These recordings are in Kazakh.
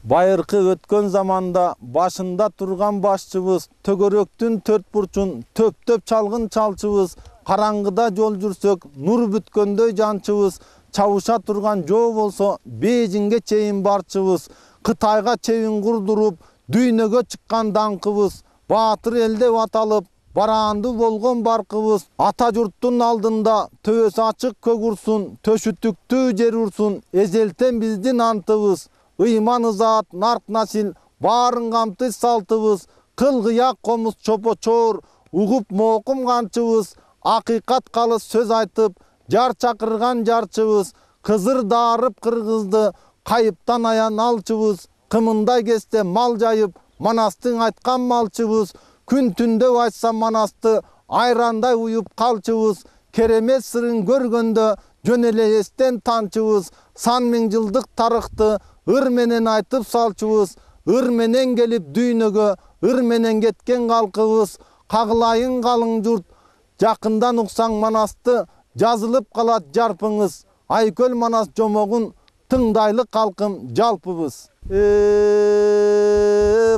Байыркы өткөн заманда башында турган башчыбыз, төгөрөктүн төрт бурчун төптөп чалгын чалчыбыз, караңгыда жол жүрсөк, нур бүткөндөй жанчыбыз, чабыша турган жоо болсо, Бейжиңге чейин барчыбыз, Кытайга чейин курдуруп, дүйнөгө чыккан даңкыбыз, баатыр эл деп аталып, бараанды болгон баркыбыз, ата журттун алдында төбөсү ачык көк урсун, төшү түктүү жер урсун, эзелтен биздин антыбыз. Ыйман ызаат нарк насил баарын камтыш салтыбыз, кыл-кыяк комуз чопочоор, угуп моокум канчыбыз, акыйкат калыс сөз айтып, жар чакырган жарчыбыз, кызыр даарып кыргызды, кайыптан аян алчыбыз, кымындай кезде мал жайып, Манастың айткан малчыбыз, күн түндө айтса Манасты, айрандай уюп калчыбыз, керемет сырын көргөндө, жөн эле эстен танчыбыз, сан миң жылдык тарыхты, ыр менен айтып салчыбыз, ыр менен келип дүйнөгө, ыр менен кеткен калкыбыз, кагылайын калың журт, жакындан уксаң Манасты, жазылып калат жарпыңыз, Айкөл Манас жомогун тыңдайлы калкым жалпыбыз.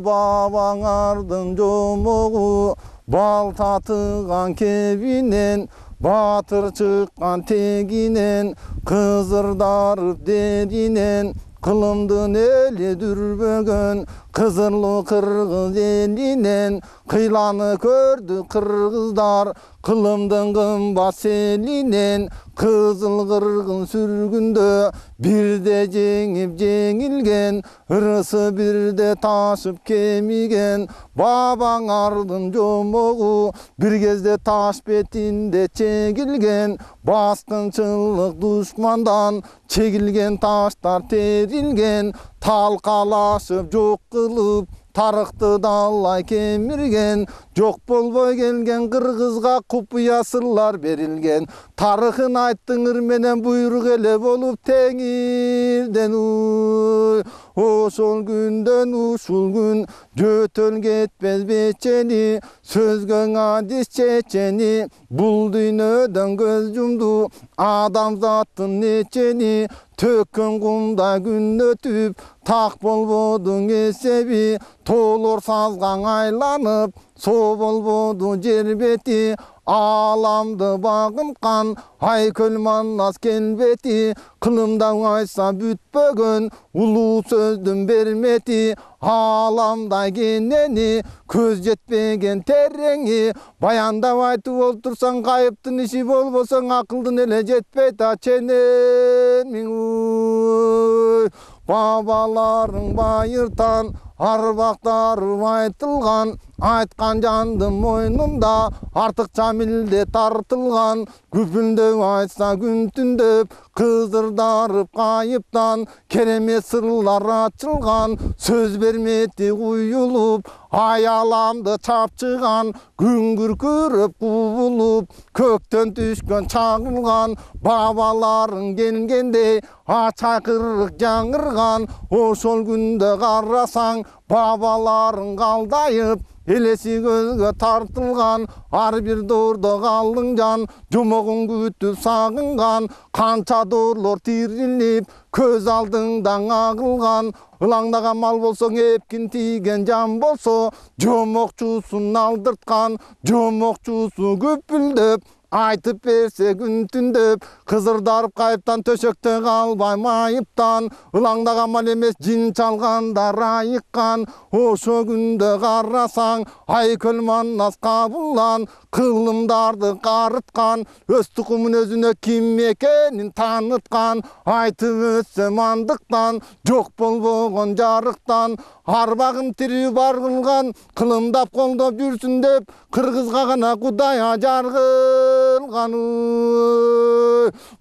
Бабаңардын жомогу, бал татыган кебинен, батыр чыккан тегинен, кызырдарып дединен, кылымдын эли дүрбөгөн, кызырлы кыргыз элинен, кыйланы көрдү кыргыздар, кылымдын кымбат селинен, кызыл кыргыз сүргүндө, бирде жеңип жеңилген, ырысы бирде ташып кемиген, бабаңардын жомогу, бир кезде таш бетинде чегилген, баскынчылык душмандан, чегилген таштар терилген, талкалашып жок кылып, тарыхты далай кемирген, жок болбой келген кыргызга купуя сырлар берилген, тарыхын айттың ыр менен буйрук эле болуп теңирден ошол күндөн ушул күн жөтөл кетпес бечени, сөзгө адис чечени, бул дүйнөдөн көз жумду адамзаттын нечени, төккөн кумда күн өтүп, так болбодуң эсеби, тоолор сазгаң айланып, соо болбоду жер бети, аламды багынткан Айкөл Манас келбети, кылымда айса бүтпөгөн улуу сөздүн бермети, аламда кенени, көз жетпеген тереңи, баяндап айтып олтурсаң кайыптын иши болбосоң, акылдын эле жетпейт ченемиң. Бабаларың байыртан, арбактары айтылган, айткан жандын мойнунда, артыкча милде тартылган, күпүлдөп айтса күн түндөп, кызырдарып кайыптан, керемет сырлар ачылган, сөз бермети куюлуп, аяламды чапчыган, күн күркүрөп кубулуп, көктөн түшкөн чагылган, бабаларың келгендей, ачакырык жаңырган, ошол күндө карасаң, бабаларың калдайып, элеси көзгө тартылган, ар бир доордо калдың жан, жомогун күтүп сагынган, канча доорлор тирилип, көз алдыңдан агылган, ылаңдаган мал болсоң, эпкин тийген жан болсо, жомокчусун алдырткан, жомокчусу күпүлдөп, айтып берсе күн түндөп, кызырдарып кайыптан, төшөктө калбай майыптан, ылаңдаган мал эмес жин чалгандар айыккан, ошо күндө карасаң, Айкөл Манас кабылган, кылымдарды карыткан, өз тукумун өзүнө ким экенин таныткан, айтып өтсөм андыктан, жок болбогон жарыктан, арбагын тирүү бар кылган, кылымдап колдоп жүрсүн деп, кыргызга гана Кудай жаргылган.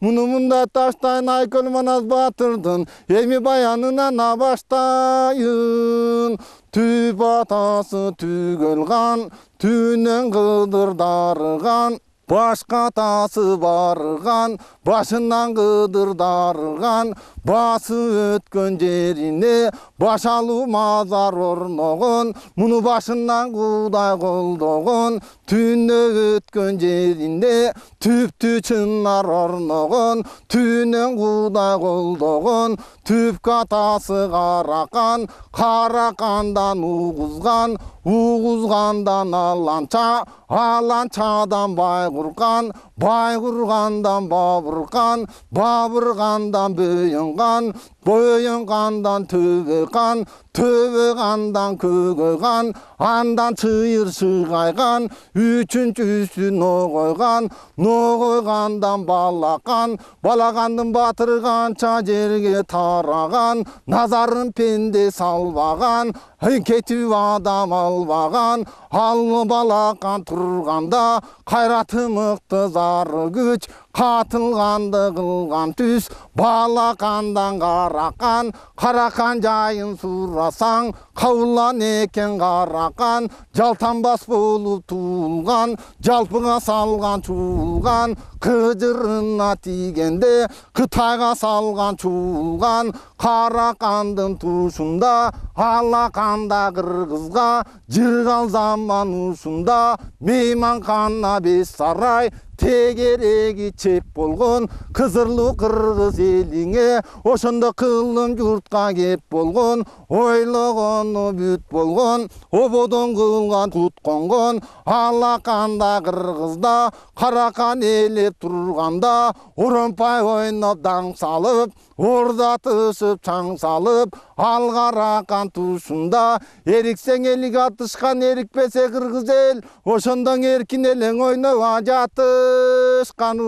Муну мында таштайын, Айкөл Манас батырдын эми баянынан баштайын. Түп атасы түгөл кан, түнөн кыдыр дарыган, башка атасы барган, башынан кыдыр дарыган, басып өткөн жерине башалуу мазар орногон, муну башынан Кудай колдогон. Түнө өткөн жерине түптү чынар орногон, түнөн Кудай колдогон. Түпкө атасы каракан, каракандан угузган, угузгандан аланча, аланчадан байгурган, байгургандан бабырган, бабыргандан бөйөнган, бөйөнгандан төбөган, төбөгандан көгөган, андан чыйыр чыгайган, үчүнчүсү ногойган, ногойгандан балакан, балагандын батырганча жерге тараган, назарын пенде салбаган, кетип адам албаган, ал балакан турганда, кайраты мыкты зары күч, катылганды кылган түс, балакандан каракан, каракан жайын сурасаң, кабылан экен каракан, жалтанбас болуп туулган, жалпыга салган чуулган, кыжырына тийгенде, Кытайга салган чуулган, каракандын тушунда, алаканда кыргызга, жыргал заман ушунда, мейманкана бес сарай, тегереги чеп болгон, кызырлуу кыргыз элиңе, ошондо кылым журтка кеп болгон, ойлогону бүт болгон, ободон кылган кут конгон, алаканда кыргызда, каракан элеп турганда, оромпай ойноп даң салып, ордатышып чаң салып, ал каракан тушунда, эриксең элик атышкан, эрикпесе кыргыз эл, ошондон эркин элең ойноп жатышканы.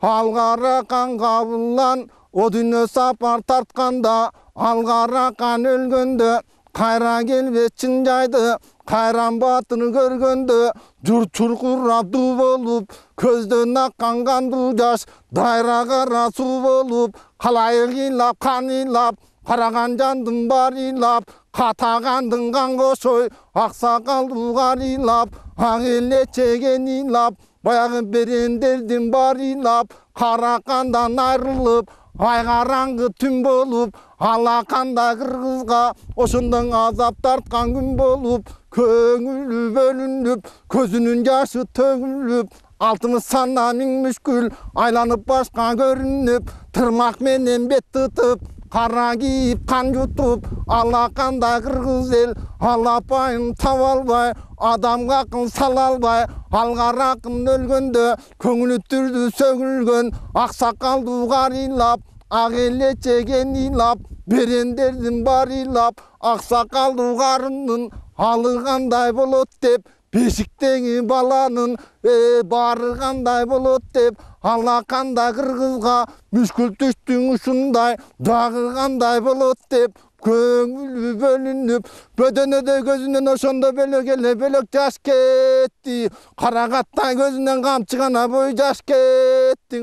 Ал каракан кабылан, о дүнө сапар тартканда, ал каракан өлгөндө, кайра келбес чын жайды, кайран батыр көргөндө, журт чуркурап дуу болуп, көздөн аккан кандуу жаш, дайра кара суу болуп, калайык ыйлап, кан ыйлап, караган жандын баары ыйлап, катагандын кан кошой, аксакалдуу карыйлап, ак эле чеген ыйлап, баягы берендердин баары ыйлап, каракандан айрылып, ай караңгы түн болуп, алаканда кыргызга ошондон азап тарткан күн болуп, көңүлү бөлүнүп, көзүнүн жашы төгүлүп, алтымыш сана миң мүшкүл айланып башка көрүнүп, тырмак менен бет тытып, кара кийип кан жутуп, алаканда кыргыз эл алапайын таба албай, адамга акыл сала албай, ал каракын өлгөндө көңүлү түрдү сөгүлгөн, аксакалдуу карыйлап, ак эле чеген ыйлап, берендердин баары ыйлап, аксакалдуу карынын алы кандай болот деп, бешиктеги баланын баары кандай болот деп, алаканда кыргызга мүшкүл түштүң ушундай, дагы кандай болот деп, көңүлү бөлүнүп, бөдөнөдө көзүнөн ошондо бөлөк эле бөлөк жаш кетти, карагаттай көзүнөн камчы гана бой жаш кетти.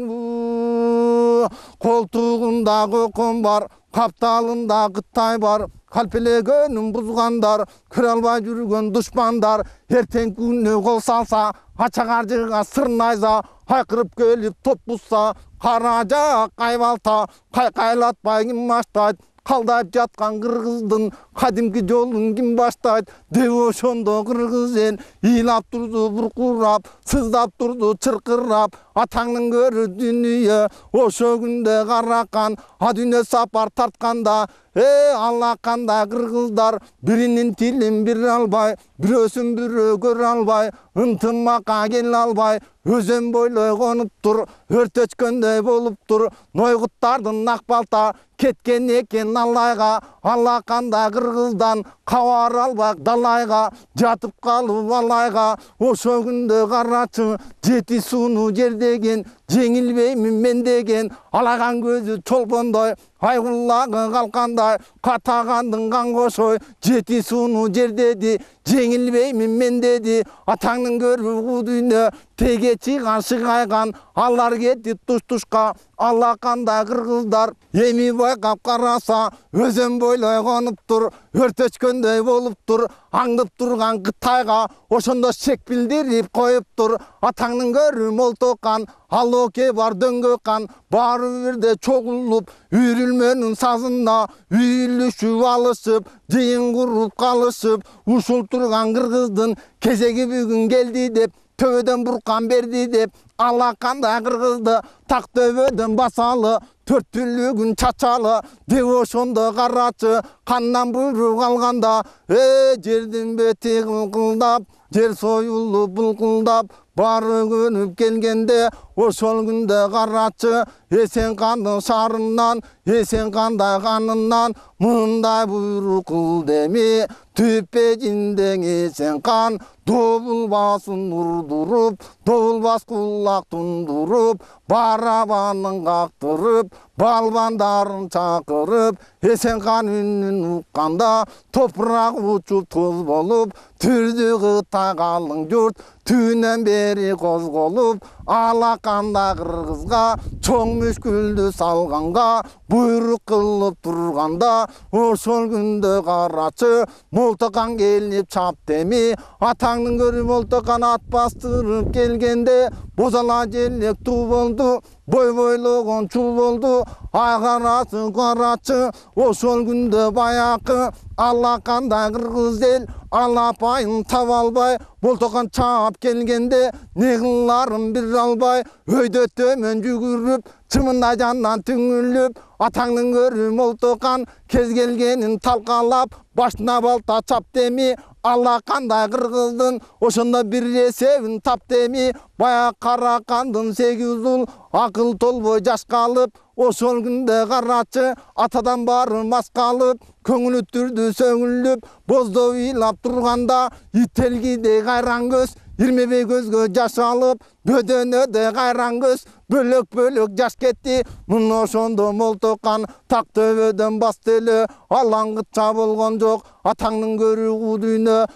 Колтугунда кокон бар, капталында Кытай бар, калпелегөнүн бузгандар, көрө албай жүргөн душмандар, эртең күнү кол салса, ачагаржыга сырнайса, кайкырып келип топ бузса, кара жак кайбалта, кайкайлатпай ким баштайт, калдап жаткан кыргыздын кадимки жолун ким баштайт деп, ошондо кыргыз эл ыйлап турду буркурап, сыздап турду чыркырап, атаңдын көрү дүнүйө ошо күндө каракан, а дүнө сапар тартканда, алаканда кыргыздар биринин тилин бире албай, бирөөсүн бирөө көрө албай, ынтымакка келе албай, өзөн бойлой конуптур, өртөчкөндөй болуптур, нойгуттардын ак балта кеткен экен алайга, алаканда кыргыздан кабар албай далайга, жатып калып алайга, ошо күндө карачы жети сууну жердеген, жеңилбеймин мен деген, алаган көзү чолпондой, айгуллагы калкандай, катагандын кан кошой, жети сууну жердеди, жеңилбеймин мен деди, атаңдын көрү дүйнө, теге чыган шыгайган, алар кетти туш-тушка, алаканда кыргыздар, эми байкап караса, өзөн бойлой конуптур, өртөчкөндөй болуптур, аңдып турган Кытайга, ошондо шек билдирип коюптур, атаңдын көрү молтоккан, ал Aloke var döngü kan, bari birde çoğulup, Ürülmenin sazına, üylüşüp alışıp, Cıyın kurup kalışıp, Uşul turgan kırgızdın, Kesegi bugün geldi dep, Töveden burkan berdi dep, Alakanda kırgızdı, Tak töveden basalı, Tört türlüğün çaçalı, Devoşonda karaçı, Kandan buyruk alganda, Cerdin beti kılkıldap, Cer soyuldu bulkuldap, Barı gönüp gelgende, Oşol günde karaçı, Esen kandın sarından, Esen kanda kanından, Mınday buyruk kıl demi, Tüpecinden esen kan, Doğulbasın durdurup, Doğulbas kullak tundurup, Barabanın kaktırıp, Balbandarın çakırıp, Esen kan ünün ukkanda, Toprak uçup toz bolup, Türdü gıta kalın yurt, Tünen beri kozgolup, Alakanda kırgızga, Çoğ müşküldü salganga, Buyruk kılıp durganda, Oşol günde karaçı, Moltokan gelip çap demi, Atаңның көрі moltokan at bastırıp gelgende, Bozala jelek tu boldu, Boy boyluğun çul boldu, Ağarası karaçı, Oşol günde bayakı, Alakanda kırgız el, Alapayın tavalbay, Moltokan çap gelgende, Neğillarım bir albay, Öyde tömen жүгүрүп, Çımında candan tüngülüp, Atаңның көрі moltokan, Kez gelgenin talkalap, Başına balta çap demi, Alakanda kırgızdın, Oşonda bir resevin tap demi, Baya kara kandın 8 ul, Akıl tolboy jaş kalıp, Oşol günde karaçı, Atadan barılmaz kalıp, Köngülü türdü söngülüp, Bozdo uylap durganda, Itelgide kayran göz, 20 gözgö jaş alıp, Bödönöde kayran göz, Bölök bölök jaş ketti, Mın oşondo moltokan, Tak tövödön basteli, Alangıtça bolgon jok, Atаңның көрі uduyna,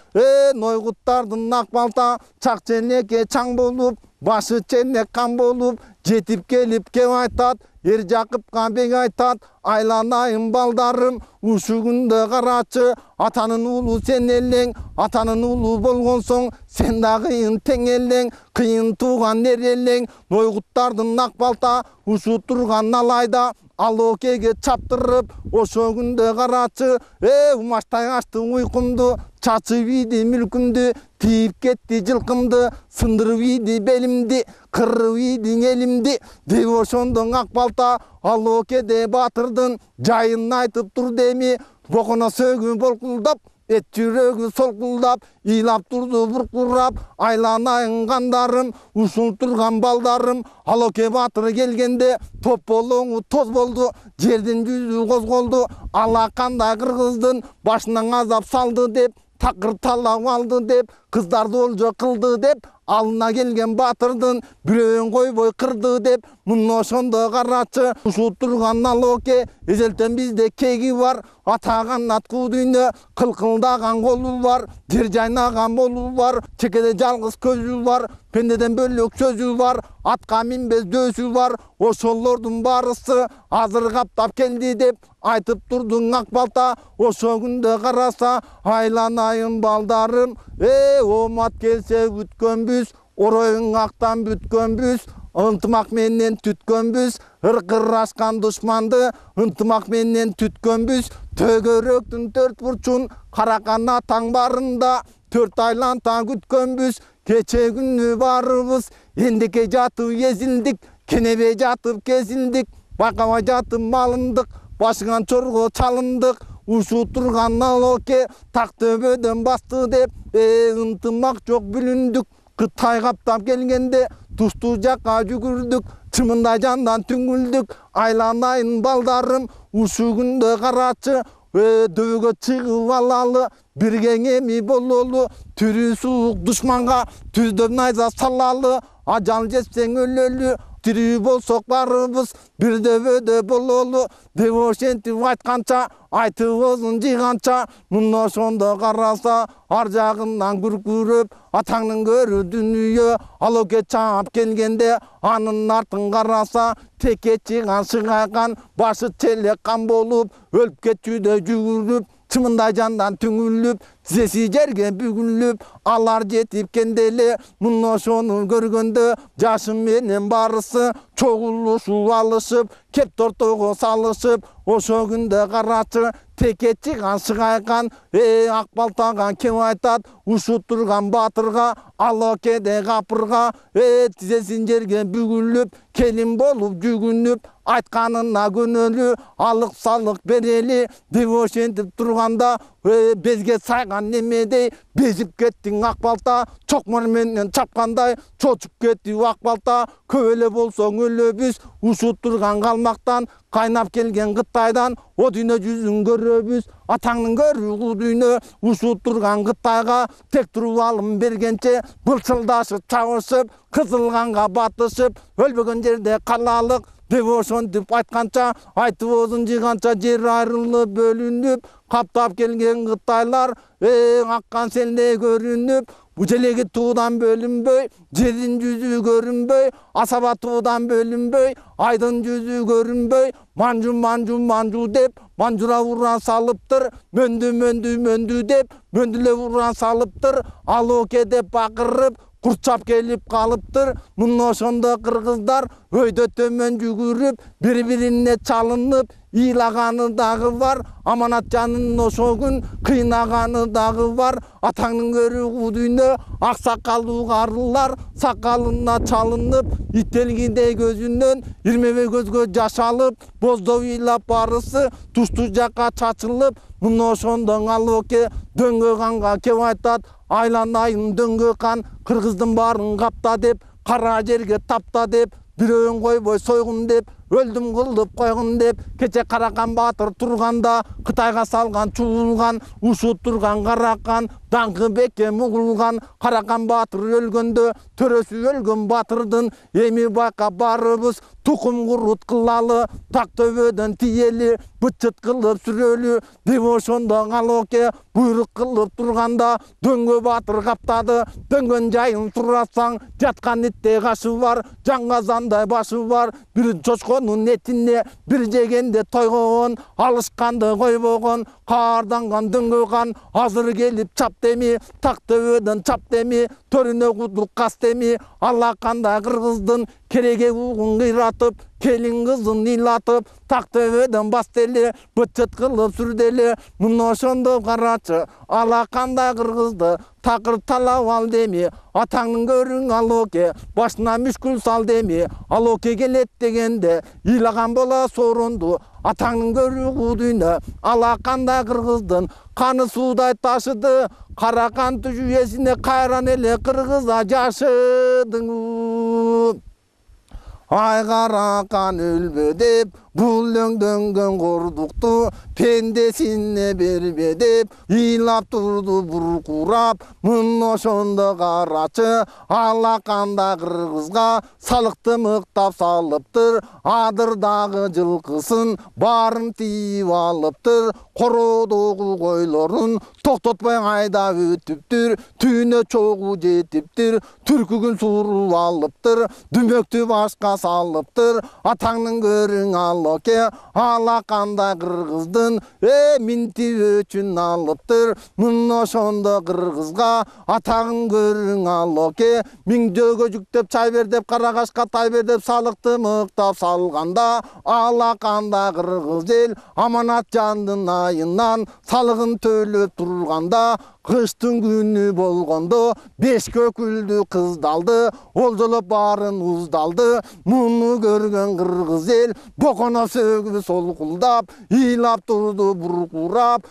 Noygutlardın nakbalta, Çak çeneke çaң bolup, Başı çenek kan bolup, Jetip gelip kep aytat, Er Jakıpka bek aytat, Aylanayım baldarım, Uşu günde karaçı, Atanın ulu sen elleң, Atanın ulu bolgon soң, Sen da kıyın teң elleң, Kıyın tuğan er elleң, Noygutlardın nakbalta, Uşu turgan alayda, Alokege çaptırıp, Oşo günde karaçı, Umaştay açtı uykumdu, Çaçı vidi mülkümdü, Tiyip ketti жылkımdı, Sındırı vidi belimdi, Kırrı vidi elimdi, Devoşondun akbalta, Alokede batırdın, Jayın aytıp dur demi, Bokuna sögü bolkuldap, Et жүрегі солқылдап, илап тұрды бұрқырап, Айланайын қандарым, Ушыл тұрған балдарым, Алоке батыры келгенде, Топ болуңы тоз болды, Жерден жүзі қозғолды, Алақанда кыргыздын, Башынан азап салды деп, Тақыр талап алды деп, Қыздарды олжа қылды деп, Алына келген батырдын, Біреуін койбой қырды деп, Мын ошондо карачы, Ушул турган Алоке, Эзелтен бизде кеги бар, Атаган аткуу дүйнө, Кылкылдаган колу бар, Жер жайнаган болу бар, Чекеде жалгыз көзү бар, Пендеден бөлөк сөзү бар, Атка минбез дөсү бар, Ошолордун барысы азыр каптап келди деп, Айтып турдуң ак балта, Ошо күндө караса, Айланайын балдарым, Омат келсе бүткөнбүз, Ороюң актан бүткөнбүз, Ынтымак менен түткөнбүз, Ыркыр ашкан душманды, Ынтымак менен түткөнбүз, Төгөрөктүн 4 бурчун, Каракана таң барында, 4 айланта күткөнбүз, Кече күнү барыбыз, Эндеке жатып езилдик, Кенебе жатып кезилдик, Байкабай жатып малындык, Башыган чорго чалындык, Ушу турган Алоке, Так төбөдөн басты деп, Ынтымак жок бүлүндүк, Кытай каптап келгенде, Тусту жакка жүгүрдүк, Чымында жандан түңүлдүк, Айланайын балдарым, Ушу күндө карачы, Дөбөгө чыгып алалы, Бирге эми бололу, Түрү суук душманга, Түздөн найза салалы, Ажал жетсең өлөлү, Тирүү болсок барыбыз, бир дөбөдө бололу, деп ошентип айтканча, айтыбызын жыйганча, мына ошондо караса, ар жагынан күркүрөп, атаңдын көрү дүнүйө, Алоке чаап келгенде, анын артын караса, теке чыган сыгайган, башы челек кан болуп, өлүп кетчүдө жүгүрүп, çımınday jandan tüngülüp, tizesi jerge bügülüp, alar jetip kendele, munno şonu görgöndö, jaşım menen barысы, çoğuluşup alışıp, kep tortogo salışıp, oşo günde karaçı, teketçi kan şıgaykan, akbaltagan kim aytat, uşut turgan batırga, alokede kapırga, tizesin jerge bügülüp, kelin bolup jügünüp, aytkanına gönölü, alık salık bereli, devoşentip turganda, bezge saygan nemedey, bezip kettin akbalta, çokmar menden çapkanday, çoçup ketti akbalta, köyle bolsoň ölöbüz, uşut turgan kalmaktan, kaynap kelgen Kıtaydan, o düne yüzün göröbüz, ataňyň görüğü düne, uşut turgan Kıtayga, tek turup alım bergençe, bılçıldaşıp çağışıp, kızılganга batışıp, ölbөгөн jerde kalalyk, devoşon dip aytkança, aytyp ozun jygança jer ayrılıp bölünüp, kaptap kelgen Kıtaylar, akkan selde görünüp, bu jelegi tuğdan bölünböy, jerin yüzü görünböy, asaba tuğdan bölünböy, aydın yüzü görünböy, manju dep, manjura vuran salıptır, möndü dep, möndüle vuran salıptır, aloke dep bakırıp, kurçap kelip kalıptır, munno şonda kırgızlar, öyde tömön jügürüp, bir-birine çalınıp, İlagany dagı var, amanat janyn oşo gün kıynagany dagı var. Ataňyň görüğü düýne aksakallı garlylar sakalyna çalınıp, itelgide gözünden 20 gözgö jaş alıp, bozdo ыйлап barысы tuştu jaka çaçılıp, muno şondan aloke döngö kanга kep aytat, aylanayın döngö kan, kırgızdın barın kapta dep, kara jerge tapta dep, biröğün koyboy soygun dep, öldüm kılıp koygun dep, keçe Karakan Batır turganda, Kıtayga salgan çuğulgan, uşut turgan Karakan, dаңkı bekke mugulgan, Karakan Batır ölgöndö, törösü ölgön batırdın, emi bayka barыбыз, tukum kurut kılalı, tak töbödön tiyeli, bıçıt kılıp sürölü, devoşonda aloke, buyruk kılıp turganda, döngö Batır kaptadı, döngön jayın turasaң, jatkan itte kaşı var, жаңгазандай başı var, bir çoşkonun etine, bir jegende toygon, alışkandı koybogon, kardangan döngö kan, hazır gelip çap demi, tak töbödön çap demi, törüne kuduk kas demi, allakanda kırgızdın, kerege uğun kıyratıp, kelin kızın ilatıp, tak töbödön bas deli, bıçıt kılıp sürdeli, muno şondo karaçı, alakanda kırgızdı, takır talap al demi, ataňyň görüň aloke, başına müşkül sal demi, aloke gelet degende, ilagan bola sorundu, ataňyň görüğü düýne, alakanda kırgızdın, kanı suuday taşıdı, Karakan tüjüyesine kayran ele kırgıza jaşıdın. Ay Karakan ölbö dep, bul döngdöngön korduktu, pendesine berbe dep, ыйлап turdu burkurap, muno şonda karaçı, alakanda kırgızga, salıktı mıktap salıptır, adırdağı жылkısın, barın tiyip alıptır, korodogu koyların, toktotpay ayda ötüptür, tüyüne çoğu jetiptir, türkügün surup alıptır, dümöktü başka salıptır, ataňyň görüň aloke, alakanda kırgızdın, minti öçün alıptır, muno şonda kırgızga, ataňyň görüň aloke, miň jөгöjüktep çay ber dep, karagaşka tay ber dep, salıktı mıktap salganda, alakanda kırgız el, amanat jandın ayından, salygyn tölöp turganda, kıştın günü bolgondo, beş köküldü kızdaldı, oldulup barın uzdaldı, munu görgön kırgız el, bokona sögüp solkuldap, ыйлап turdu burkurap,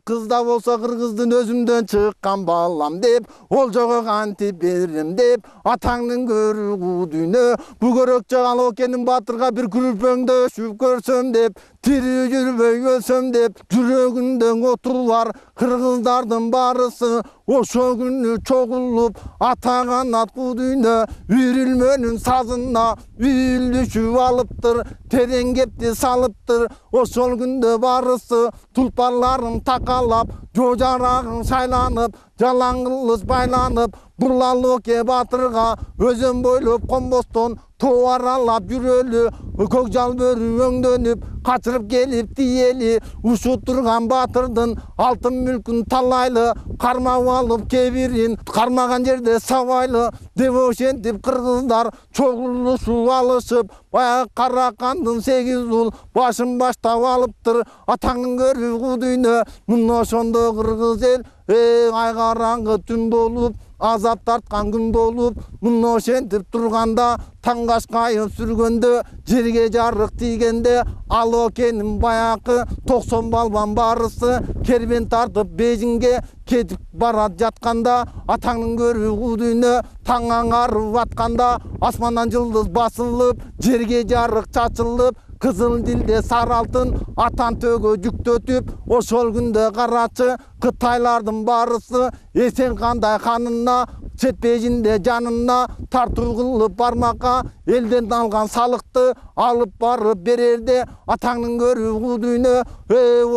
kızda bolsa kırgızdın özümden çıkkan balam dep, ol jogo kantip berim dep, ataňyň görüğü düýne, bu görökçe alokenin Batırga bir külpöňde öşüp görsöm dep, tiri jürböy ölsöm dep, jüregünden oturlar, kırgızdardın barısı, oşo günü çoğulup, atagan at bu düýne, ürilmönün sazına, üýüldüşüp alıptır, tereň kepti salıptır, oşol günde barısı, tulparlaryn takalap, jojaragyn şaylanyp, jalaň kılıç baylanyp, burlaloke Batırga, özüm boylup komboston, too aralap жүрөлү, көкжал бөрү өңдөнүп, качырып келип тиели, ушут турган батырдын алтын мүлкүн талайлы, кармап алып кебирин, кармаган жерде сабайлы, деп ошентип кыргыздар чогулушуп алышып, баягы Каракандын 8 ул башын баштап алыптыр. Атаңдын көрүү дүйнө, мына ошондо кыргыз эл, ай караңгы түн болуп, азап тарткан күн болуп, мына ошентип турганда, таң кашкайып сүргөндө, жерге жарык тийгенде, ал окенин баякы 90 балбан барысы кербен тартып Бейжиңге кетип барат жатканда, атаңдын көрүү дүйнө таң аңарып атканда, асмандан жылдыз басылып, жерге жарык чачылып, кызыл дилде сары алтын атан төгө жүктөтүп, ошол күндө карачы Кытайлардын барысы эсен кандай ханына, жетпейжинде жанына тартуу кылып бармакка, элден алган салыкты алып барып берерде, атаңдын көрүү дүйнө,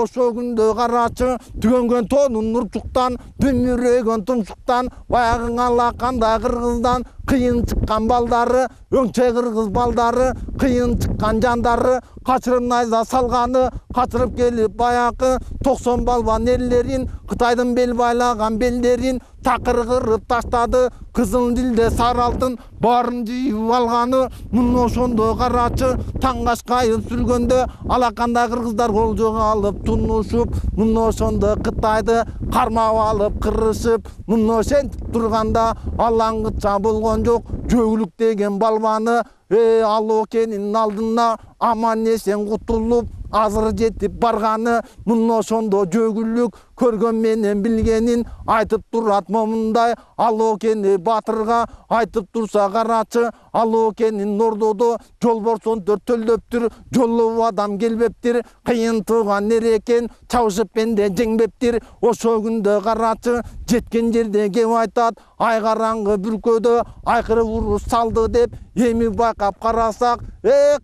ошол күндө карачы түгөнгөн тоонун нурчуктан, дүмүрөгөн тумшуктан, баягы алакандай кыргыздан кыйын чыккан балдары, өңчөй кыргыз балдары, кыйын чыккан жандары, качырып найза салганы, качырып келип баягы 90 балбан эрлерин, Кытайдын бел байлаган белдерин такыр кырып таштады. Кызыл дилде сары алтын барын жыйып алганы, мына ошондо карачы таң кашкайып сүргөндө, алакандай кыргыздар кол жога алып тунушуп, мына ошондо Кытайды кармап алып кырышып, мына ошентип турганда алаңгыча болгон жок жөгүлүк деген балбаны, ал окенин алдына аман эсен кутулуп, азыр жетип барганы, мына ошондо жөгүлүк көргөн менен билгенин айтып турат момундай, ал окени батырга айтып турса карачы, ал окенин ордодо жолборсон төлдөптүр, жоллоп адам келбептир, кыйын тууган эрекен чабышып менде жеңбептир. Ошол күндө карачы жеткен жерде кеп айтат, ай караңгы бүркөдө айкырып уруш салды деп, эми байкап карасак,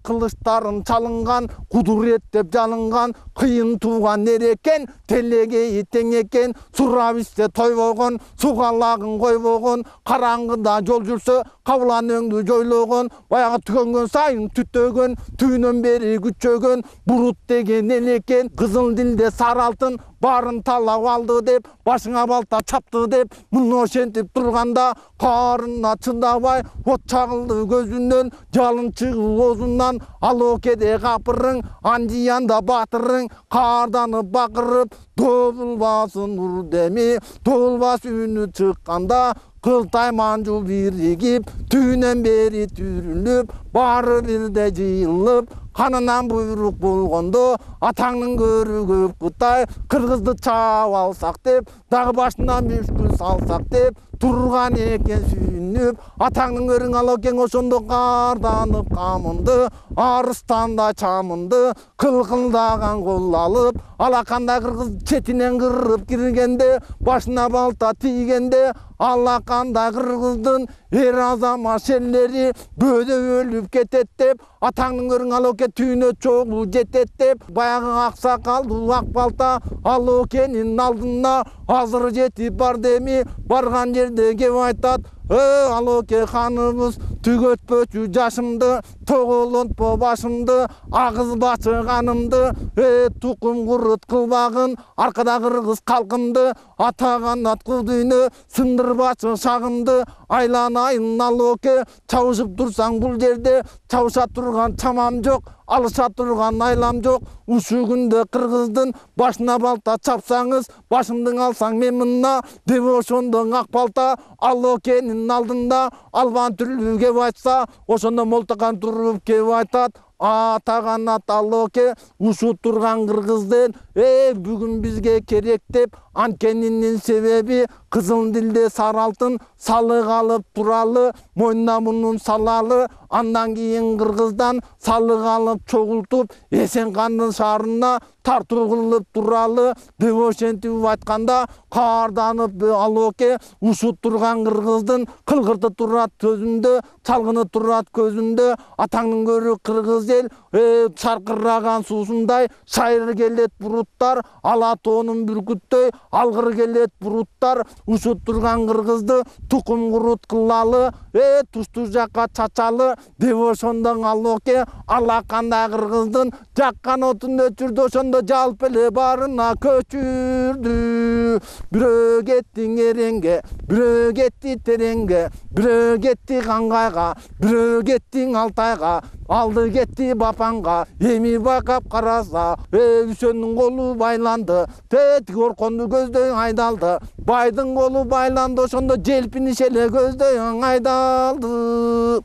кылычтарын чалынган, кудуреттеп жалынган, кыйын тууган эрекен, телеге тең экен, сурап ичсе тойбогон, сугалагын койбогон, караңгыда жол жүрсө кабылан өңдү жойлогон, баягы түгөнгөн сайын түтөгөн, түбүнөн бери күчөгөн, бурут деген элекен, кызыл дилде сары алтын барын талап алды деп, башыңа балта чапты деп, мына ошентип турганда карына чыдабай от чагылды көзүнөн, жалын чыгып оозунан, ал океде капырың, анжыянда батырың, карданып бакырып, добулбасын ур деми, добулбас үнү чыкканда, кылтай манжу биригип, түбүнөн бери түрүлүп, баары бирде жыйылып, канынан буйрук болгондо, атаңдын көрү көп Кытай, кыргызды чаап алсак деп, дагы башына мүшкүл салсак деп, турган экен сүйүнүп, атаңдын көрүң ал экен ошондо карданып камынды, арыстанда чамынды, кылкылдаган кол алып, алакандай кыргыз четинен кырып киргенде, башына балта тийгенде, алакандай кыргыздын эр азамат шерлери бөөдө өлүп кетет деп, атаңдын көрүң ал экен түйүнө чогуу жетет деп, баягы аксакалдуу ак балта ал экенин алдына азыр жетип бар деми, барган жерде кеп айтат, ал эке ханыбыз түгөтпөчү жашымды, тоголонтпо башымды, агыз бачыганымды, тукум курут кылбагын, аркада кыргыз калкымды, ата канат кудүйнө сындырбачы шагымды, айланайын ал эке, чабышып турсаң бул жерде, чабыша турган чамам жок, алыша турган айлам жок. Ушул күндө кыргыздын башына балта чапсаңыз, башымдын алсаң мен мына деп ошондо ак балта ал экенин алдында албан түрлүү кеп айтса, ошондо молтокан туруп кеп айтат, ата канат ал эке ушул турган кыргыздын бүгүн бизге керек деп, анткенинин себеби кызыл дилде сары алтын салык алып туралы, мойнуна мунун салалы, андан кийин кыргыздан салык алып чогултуп, Эсен кандын шаарына тартуу кылып туралы деп ошентип айтканда каарданып алоке ушут турган кыргыздын кылгырты турат сөзүндө чалгыны турат көзүндө атаңдын көрү кыргыз эл чаркыраган суусундай шайыр келет буруттар ала тоонун бүркүттөй алгыр келет буруттар ушут турган кыргызды тукум курут кылалы туштуу жакка чачалы деп ошондон алоке ала кандай кыргыздын жаккан отун өчүрдү ошондо жалп эле баарына көчүрдү бирөө кетти эренге бирөө кетти тереңге бирөө кетти кангайга бирөө кетти алтайга алды кетти бапанга эми байкап караса Үсөндүн колу байланды тетик орконду көздөй айдалды байдын колу байланды ошондо желпиниш эле көздөй айдалды